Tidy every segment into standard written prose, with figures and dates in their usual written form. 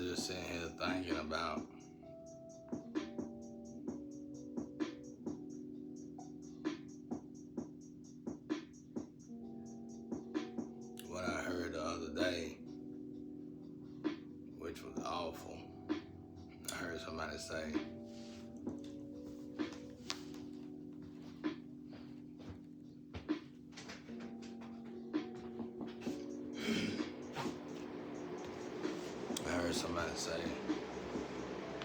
just sitting here thinking about what I heard the other day, which was awful. I heard somebody say,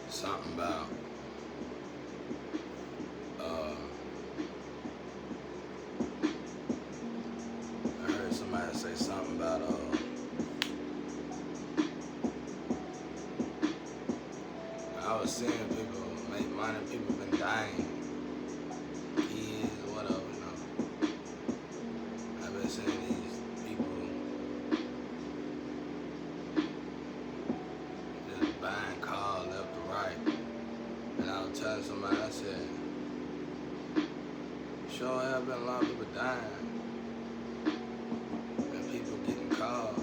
something about I heard somebody say something about I was seeing people make money, people been dying, kids, whatever, you know. I've been seeing these people just buying cars left and right. And I was telling somebody, I said, sure have been a lot of people dying and people getting cars.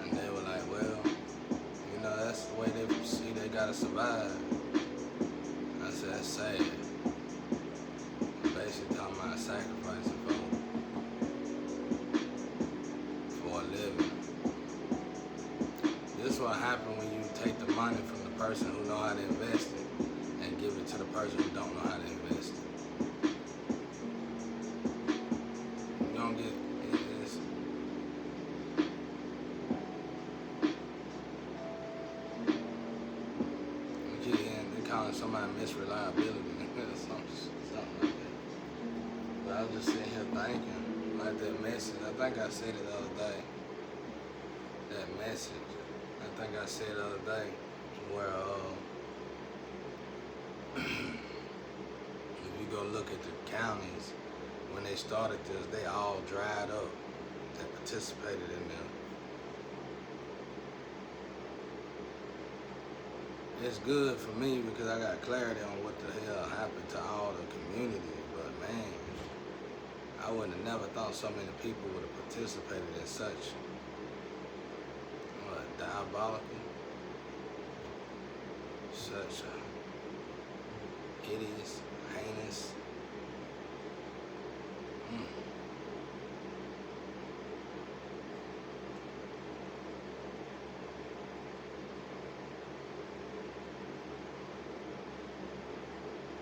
And they were like, well, you know, that's the way they see they gotta survive. I said, that's sad. Basically talking about sacrificing for a living. This is what happens when you take the money from the person who know how to invest it and give it to the person who don't know how to invest it. You don't get this. They calling somebody misreliability or something like that. But I was just sitting here thinking, like that message. I think I said it the other day. That message. I think I said the other day where if you go look at the counties, when they started this, they all dried up that participated in them. It's good for me because I got clarity on what the hell happened to all the community, but man, I would have never thought so many people would have participated in such diabolical, such hideous, heinous.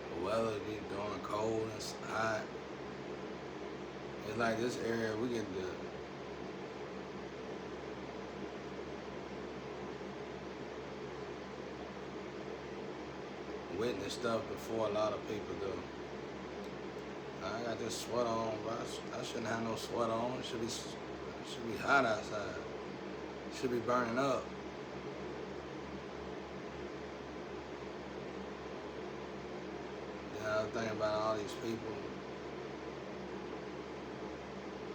The weather be going cold and hot. It's like this area we get to witness stuff before a lot of people do. I got this sweater on, bro. I shouldn't have no sweater on. It should be hot outside. It should be burning up. The other thing about all these people,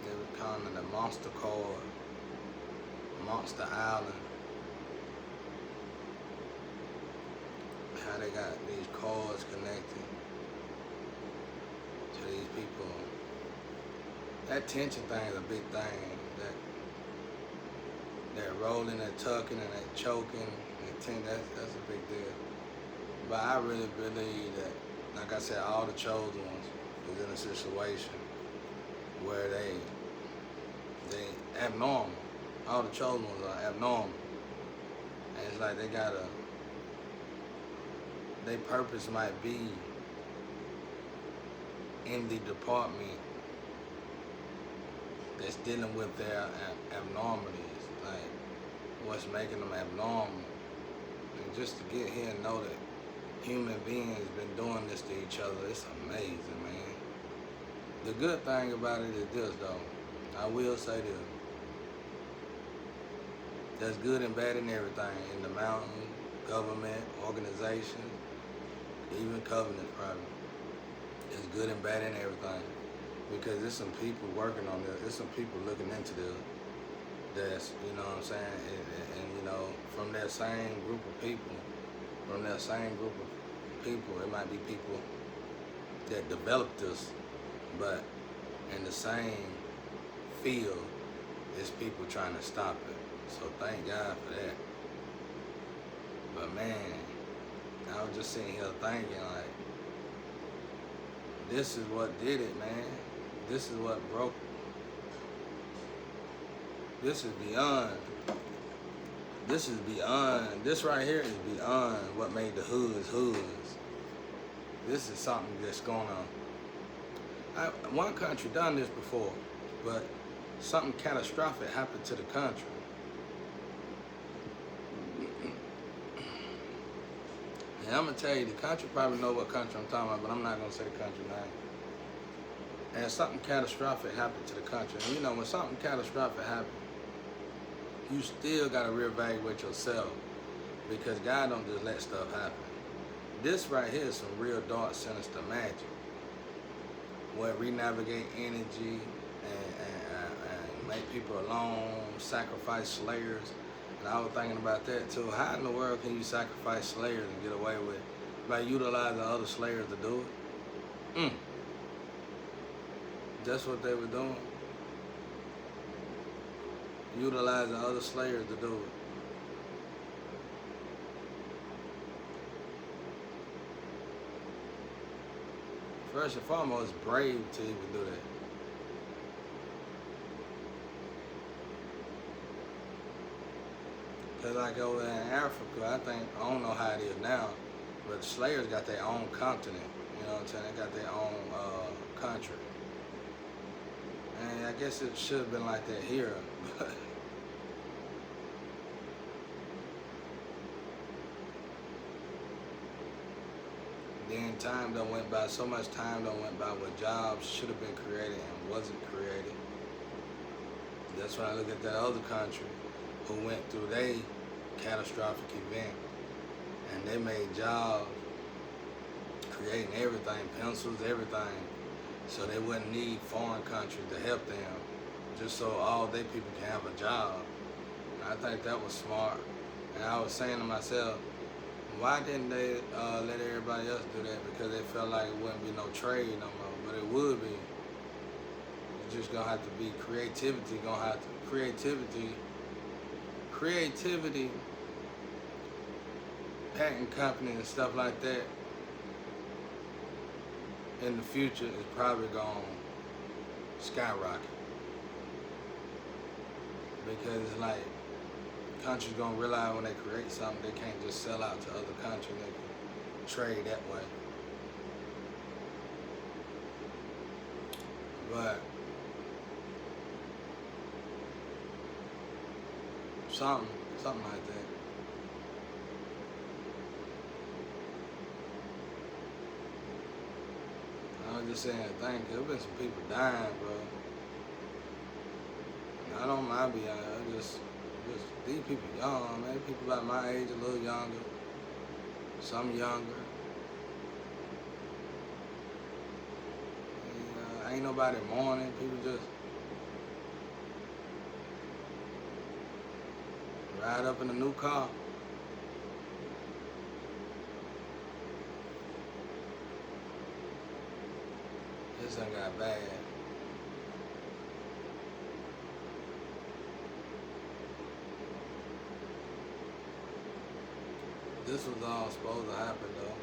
they were calling it the Monster Cord, Monster Island. How they got these cords connected to these people. That tension thing is a big thing. That rolling, that tucking, and that choking, that's a big deal. But I really believe that, like I said, all the chosen ones is in a situation where they abnormal. All the chosen ones are abnormal. And it's like their purpose might be in the department that's dealing with their abnormalities, like what's making them abnormal. And just to get here and know that human beings been doing this to each other, it's amazing, man. The good thing about it is this, though. I will say this. There's good and bad in everything, in the mountain, government, organization, even covenant probably. It's good and bad in everything. Because there's some people working on this. There's some people looking into this. That's, you know what I'm saying? And you know, from that same group of people, it might be people that developed this, but in the same field, there's people trying to stop it. So thank God for that. But man, I was just sitting here thinking like, this is what did it, man. This is what broke. This is beyond. This is beyond. This right here is beyond what made the hoods hoods. This is something that's going on. One country done this before, but something catastrophic happened to the country. And I'm gonna tell you, the country probably know what country I'm talking about, but I'm not gonna say the country name. And something catastrophic happened to the country. And you know, when something catastrophic happens, you still gotta reevaluate yourself, because God don't just let stuff happen. This right here is some real dark, sinister magic, where we navigate energy and make people alone, sacrifice slayers. And I was thinking about that too. How in the world can you sacrifice slayers and get away with it by utilizing other slayers to do it? That's what they were doing. Utilizing other slayers to do it. First and foremost, brave to even do that. Cause like over there in Africa, I don't know how it is now, but the slayers got their own continent. You know what I'm saying? They got their own country. And I guess it should have been like that here, but then time done went by, so much time done went by where jobs should have been created and wasn't created. That's when I look at that other country who went through their catastrophic event and they made jobs, creating everything, pencils, everything, so they wouldn't need foreign countries to help them, just so all their people can have a job. And I think that was smart. And I was saying to myself, why didn't they let everybody else do that? Because they felt like it wouldn't be no trade no more, but it would be. It's just gonna have to be creativity, patent companies and stuff like that in the future is probably gonna skyrocket. Because it's like, countries gonna realize when they create something, they can't just sell out to other countries. They can trade that way. But something like that. I was just saying, there's been some people dying, bro. I don't mind being honest. Just these people young, man. People like my age, a little younger, some younger. And, ain't nobody mourning. People just ride up in a new car. This done got bad. This was all supposed to happen, though.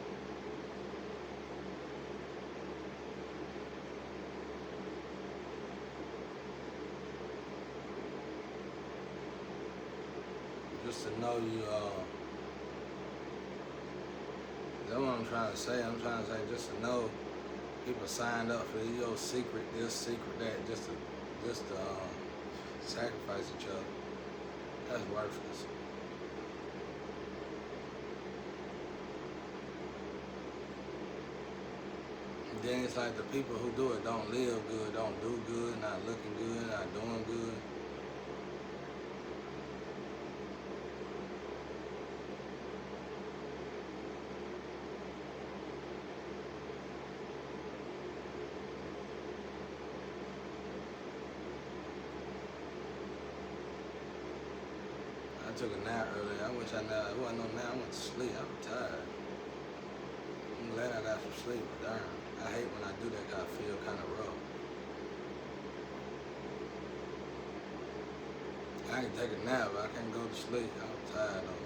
Just to know you, that's what I'm trying to say. I'm trying to say just to know people signed up for your secret, this, secret, that, just to sacrifice each other. That's worthless. Then it's like the people who do it don't live good, don't do good, not looking good, not doing good. I took a nap earlier. I wish I knew. It wasn't no nap. I went to sleep. I was tired. I'm glad I got some sleep, but darn. I hate when I do that because I feel kind of rough. I I can take a nap, but I can't go to sleep. I'm tired though.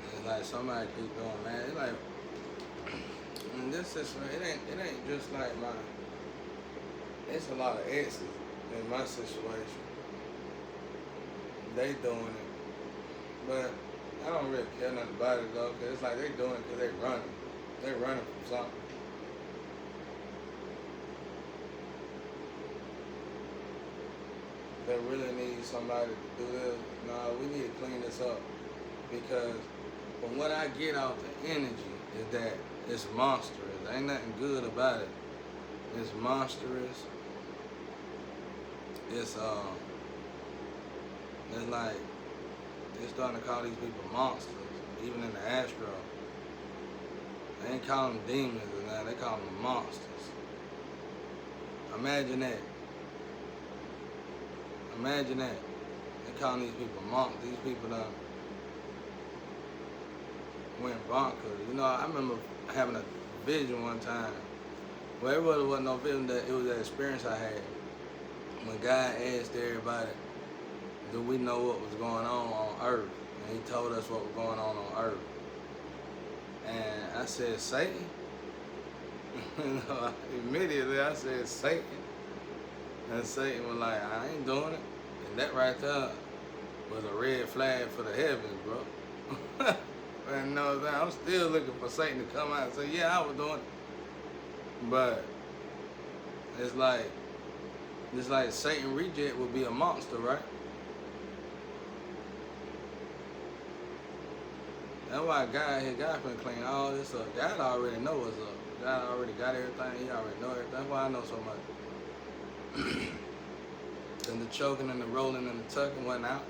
It's like somebody keep going, man. It's like, in this situation, it ain't just like my. It's a lot of exes in my situation. They doing it, but I don't really care nothing about it though, cause it's like they doing it cause they running. They running from something. They really need somebody to do this. No, we need to clean this up because from what I get out the energy is that it's monstrous. Ain't nothing good about it. It's monstrous. It's like they're starting to call these people monsters, even in the astro. They ain't calling them demons or nothing. They call them monsters. Imagine that. Imagine that. They calling these people monsters. These people done went bonkers. You know, I remember having a vision one time. Well, it really wasn't no vision. That it was that experience I had when God asked everybody, "Do we know what was going on Earth?" And He told us what was going on Earth. And I said, "Satan." Immediately I said, "Satan." And Satan was like, "I ain't doing it." And that right there was a red flag for the heavens, bro. And you know what I'm saying? I'm still looking for Satan to come out and say, "Yeah, I was doing it." But it's like Satan reject would be a monster, right? That's why God finna clean all this up. God already know what's up. God already got everything. He already know everything. That's why I know so much. And the choking and the rolling and the tucking went out.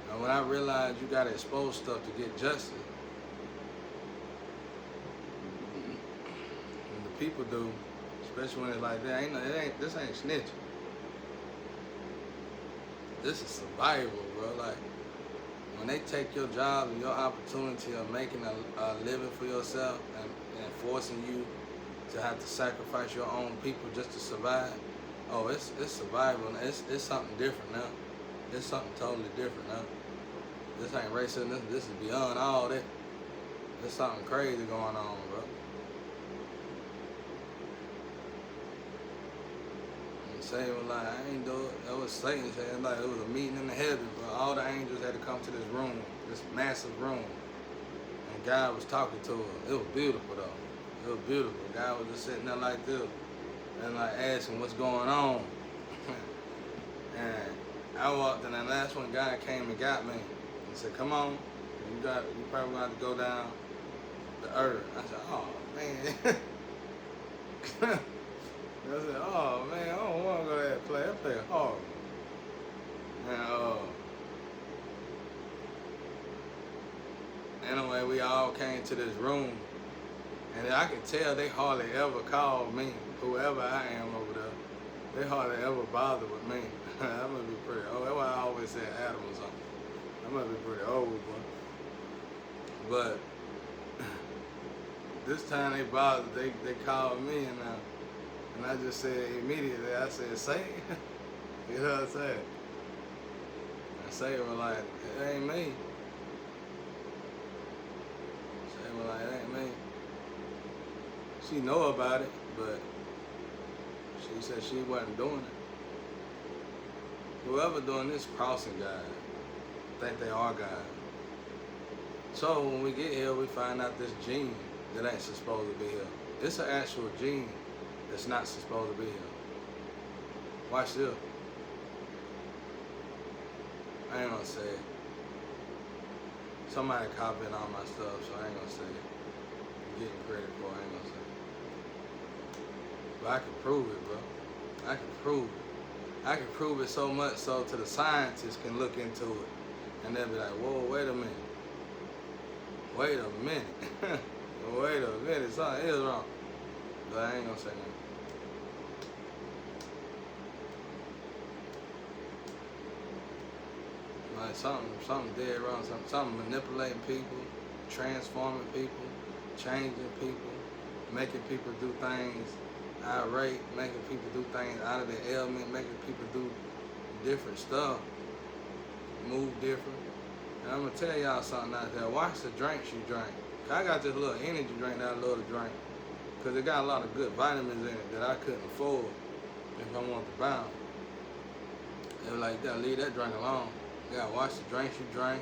And when I realized you gotta expose stuff to get justice, and the people do, especially when it's like that, this ain't snitching. This is survival, bro. Like when they take your job and your opportunity of making a living for yourself and forcing you to have to sacrifice your own people just to survive. Oh, it's survival. It's something different now. It's something totally different now. This ain't racism. This is beyond all that. There's something crazy going on, bro. And Satan was like, "I ain't do it." That was Satan saying, like it was a meeting in the heavens, bro. All the angels had to come to this room, this massive room, and God was talking to her. It was beautiful though. It was beautiful. God was just sitting there like this. And like asking what's going on. And I walked in, and that's when God came and got me and said, "Come on, you probably gonna have to go down the earth." I said, "Oh man." I said, "Oh man, I don't wanna go to that play. That play hard." And anyway, we all came to this room, and I can tell they hardly ever called me. Whoever I am over there, they hardly ever bother with me. That must be pretty old. That's why I always say Adam or something. That must be pretty old, boy. But this time they bothered. They called me, and I just said immediately. I said, "Satan." You know what I'm saying? And Satan was like, "It ain't me." Satan was like, "It ain't me." She know about it, but she said she wasn't doing it. Whoever doing this crossing God, think they are God. So when we get here, we find out this gene that ain't supposed to be here. It's an actual gene that's not supposed to be here. Watch this. I ain't gonna say it. Somebody copying all my stuff, so I ain't gonna say it. I'm getting credit for it, I ain't gonna say it. But I can prove it, bro. I can prove it. I can prove it so much so to the scientists can look into it. And they'll be like, "Whoa, wait a minute. Wait a minute. Wait a minute. Something is wrong." But I ain't gonna say nothing. Like something dead wrong. Something manipulating people, transforming people, changing people, making people do things irate, making people do things out of their element, making people do different stuff, move different. And I'm gonna tell y'all something out there. Watch the drinks you drink. I got this little energy drink that I love to drink because it got a lot of good vitamins in it that I couldn't afford if I wanted to buy them. They were like, you gotta leave that drink alone. You gotta watch the drinks you drink.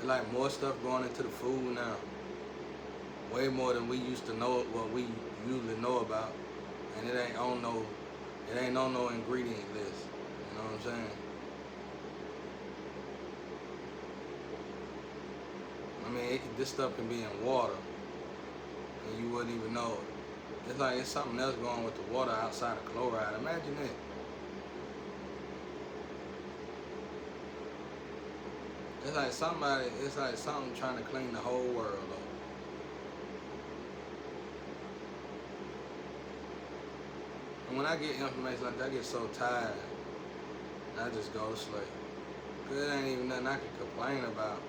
Like more stuff going into the food now. Way more than we used to know, what we usually know about. And it ain't on no ingredient list. You know what I'm saying? I mean, this stuff can be in water, and you wouldn't even know it. It's like it's something else going with the water outside of chloride. Imagine it. It's like something trying to clean the whole world up. And when I get information like that, I get so tired, I just go to sleep. Cause it ain't even nothing I can complain about.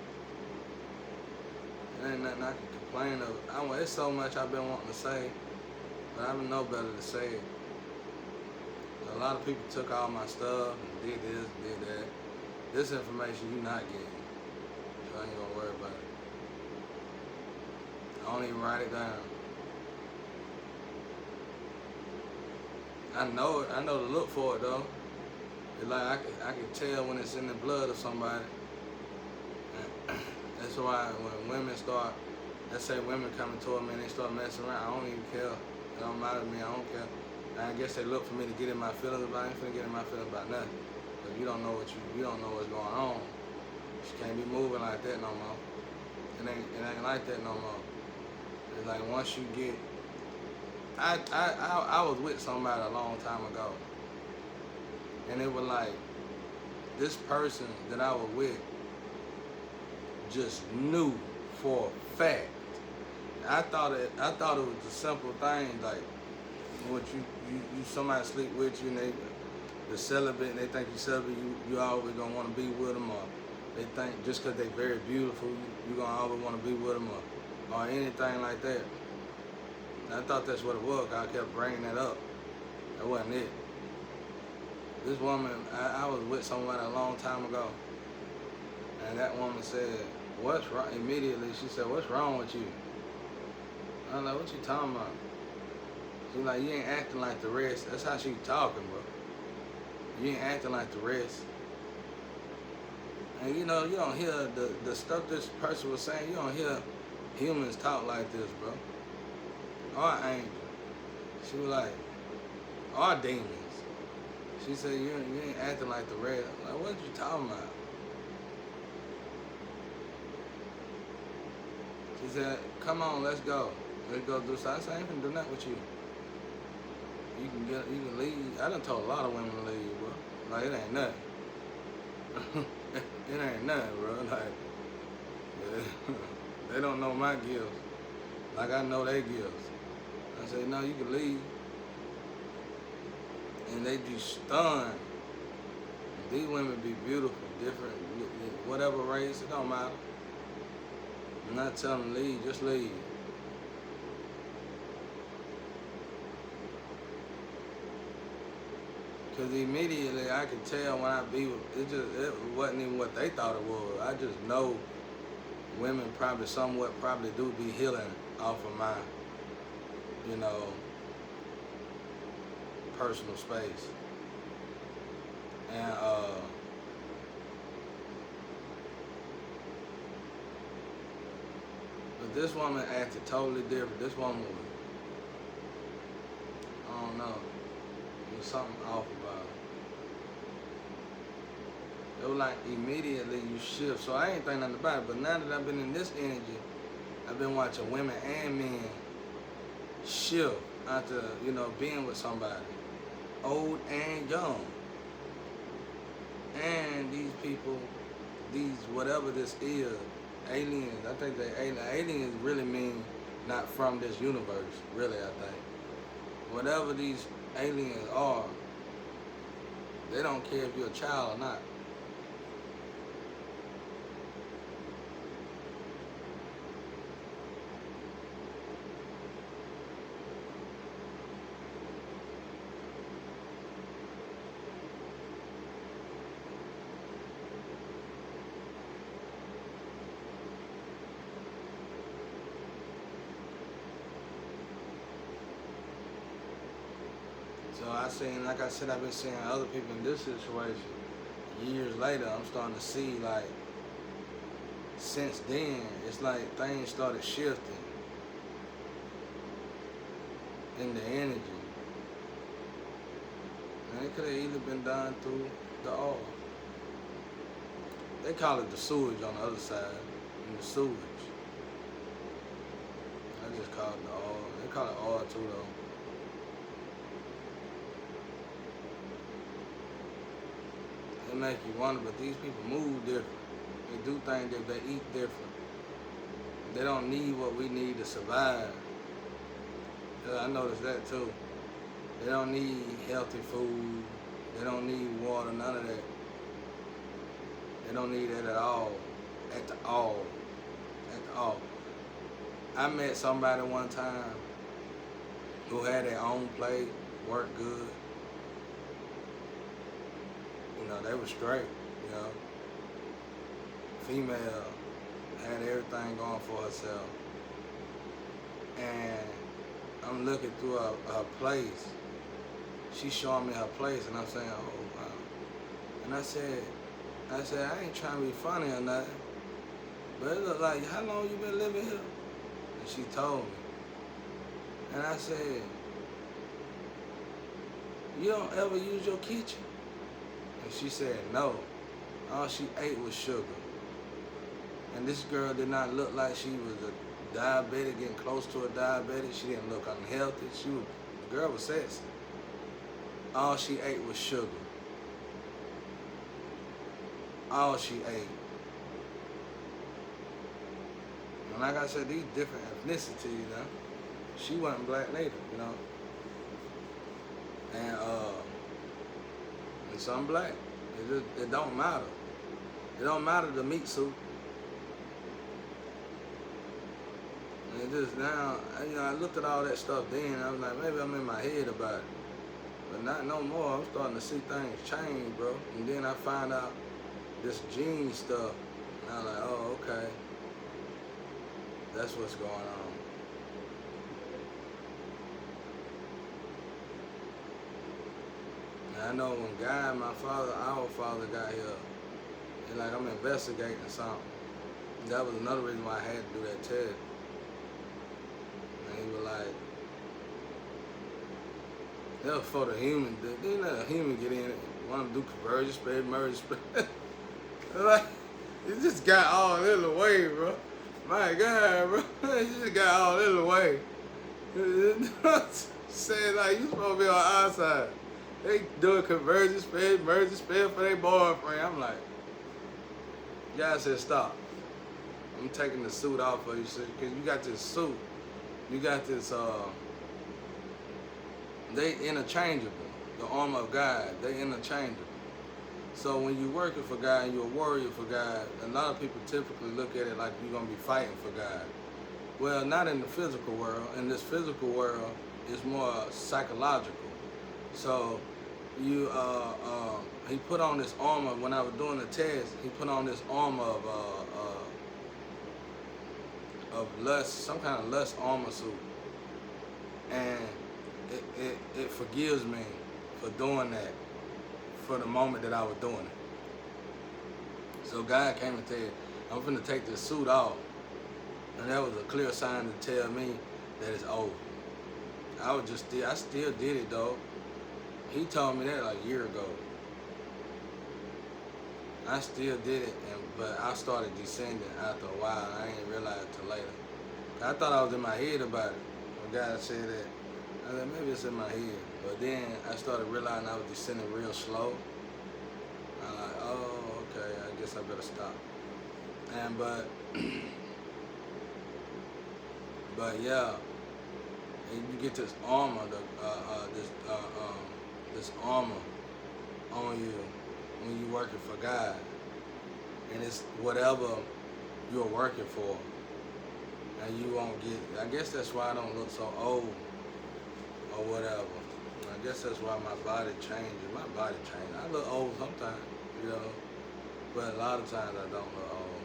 It ain't nothing I can complain of. It's so much I've been wanting to say, but I don't know better to say it. A lot of people took all my stuff and did this, did that. This information you not getting. I ain't gonna worry about it. I don't even write it down. I know it. I know to look for it though. It's like I can tell when it's in the blood of somebody. That's why when women start, let's say women coming toward me and they start messing around, I don't even care. It don't matter to me. I don't care. And I guess they look for me to get in my feelings about it. I ain't finna get in my feelings about nothing. Cause you don't know what's going on. She can't be moving like that no more. It ain't like that no more. It's like once you get, I was with somebody a long time ago, and it was like this person that I was with just knew for a fact. I thought it was a simple thing, like what you somebody sleep with you and the celibate and they think you celibate, you always gonna want to be with them, or they think just because they very beautiful, you gonna always want to be with them, or anything like that. And I thought that's what it was. I kept bringing that up. That wasn't it. This woman, I was with somebody a long time ago, and that woman said, "What's wrong?" Immediately, she said, "What's wrong with you?" I'm like, "What you talking about?" She's like, "You ain't acting like the rest." That's how she talking, bro. You ain't acting like the rest. And you know, you don't hear the stuff this person was saying. You don't hear humans talk like this, bro. Or angels. She was like, or demons. She said, you ain't acting like the rest. I'm like, what you talking about? She said, "Come on, let's go. Let's go do something." I said, "I ain't finna do nothing with you. You can leave." I done told a lot of women to leave, bro. Like, it ain't nothing. It ain't nothing, bro. Like, they don't know my gifts like I know their gifts. I said, "No, you can leave." And they be stunned. These women be beautiful, different, whatever race, it don't matter. I'm not telling them to leave, just leave. Because immediately I could tell when I be with, it wasn't even what they thought it was. I just know women probably do be healing off of my, personal space. And but this woman acted totally different. This woman was, I don't know, there was something off about it. It was like immediately you shift. So I ain't think nothing about it. But now that I've been in this energy, I've been watching women and men shift after, being with somebody, old and young. And these people, whatever this is, aliens, I think aliens really mean not from this universe, really, I think. Whatever these aliens are, they don't care if you're a child or not. So I seen, like I said, I've been seeing other people in this situation. Years later, I'm starting to see, like, since then, it's like things started shifting in the energy. And it could have either been done through the oil. They call it the sewage on the other side, in the sewage. I just call it the oil. They call it oil too, though. It make you wonder, but these people move different. They do things that they eat different. They don't need what we need to survive. Yeah, I noticed that too. They don't need healthy food. They don't need water, none of that. They don't need that at all. At all. At all. I met somebody one time who had their own plate, worked good. You know, they were straight, you know. Female, had everything going for herself. And I'm looking through her place. She's showing me her place, and I'm saying, oh, wow. And I said, I ain't trying to be funny or nothing, but it look like, how long you been living here? And she told me. And I said, you don't ever use your kitchen? And she said, no. All she ate was sugar. And this girl did not look like she was a diabetic, getting close to a diabetic. She didn't look unhealthy. The girl was sexy. All she ate was sugar. All she ate. And like I said, these different ethnicities, you know. She wasn't black native, you know. And some black. It don't matter. It don't matter the meat suit. And it just now, you know, I looked at all that stuff then, and I was like, maybe I'm in my head about it. But not no more. I'm starting to see things change, bro. And then I find out this gene stuff, and I'm like, oh, okay. That's what's going on. And I know when our father got here, and like I'm investigating something. That was another reason why I had to do that test. And he was like, that was for the human. Didn't let a human get in it. Want to do conversion, spread, merge, spread. Like, it just got all in the way, bro. My God, bro. It just got all in the way. Saying like, you supposed to be on our side. They doing conversion, spread, merge, spread for their boyfriend. I'm like, y'all said stop. I'm taking the suit off for you, because you got this suit. You got this, they interchangeable. The armor of God, they interchangeable. So when you're working for God and you're a warrior for God, a lot of people typically look at it like you're going to be fighting for God. Well, not in the physical world. In this physical world, it's more psychological. So he put on this armor. When I was doing the test, he put on this armor of lust, some kind of lust armor suit. And it forgives me for doing that, for the moment that I was doing it. So God came and said, I'm finna take this suit off. And that was a clear sign to tell me that it's over. I still did it though. He told me that like a year ago. I still did it, but I started descending after a while. I didn't realize it till later. I thought I was in my head about it. When God said that, I was like, maybe it's in my head. But then I started realizing I was descending real slow. I'm like, oh, okay, I guess I better stop. But yeah, and you get this armor, this armor on you when you're working for God, and it's whatever you're working for, and you won't get. I guess that's why I don't look so old or whatever. I guess that's why my body changes. My body changes. I look old sometimes, you know, but a lot of times I don't look old.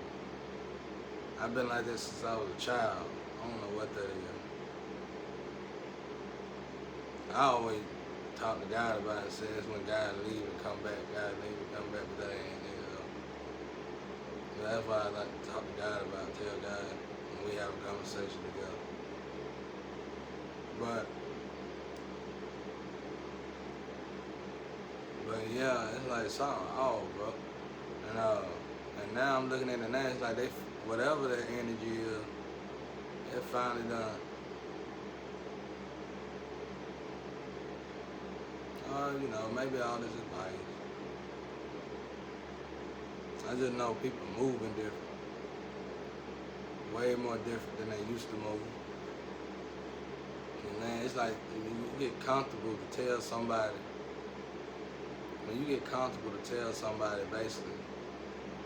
I've been like this since I was a child. I don't know what that is. I always talk to God about it. Says when God leave and come back, God leave and come back, but that ain't it. So that's why I like to talk to God about it, tell God when we have a conversation together. But yeah, it's like something off, bro. And now I'm looking at it now, it's like they, whatever that energy is, it finally done. You know, maybe all this is bias. I just know people moving different. Way more different than they used to move. And man, it's like you get comfortable to tell somebody, when you get comfortable to tell somebody basically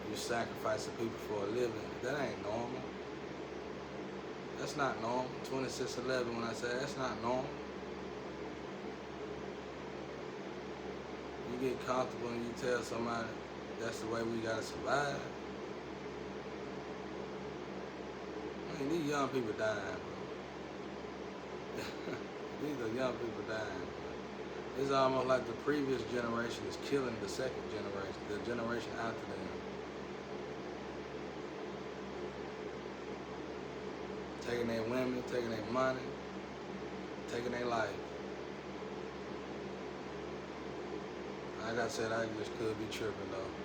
you're sacrificing people for a living, that ain't normal. That's not normal. 2611, when I say that's not normal. You get comfortable and you tell somebody that's the way we gotta survive. I mean, these young people dying, bro. These are young people dying, bro. It's almost like the previous generation is killing the second generation, the generation after them. Taking their women, taking their money, taking their life. Like I said, I just could be tripping though.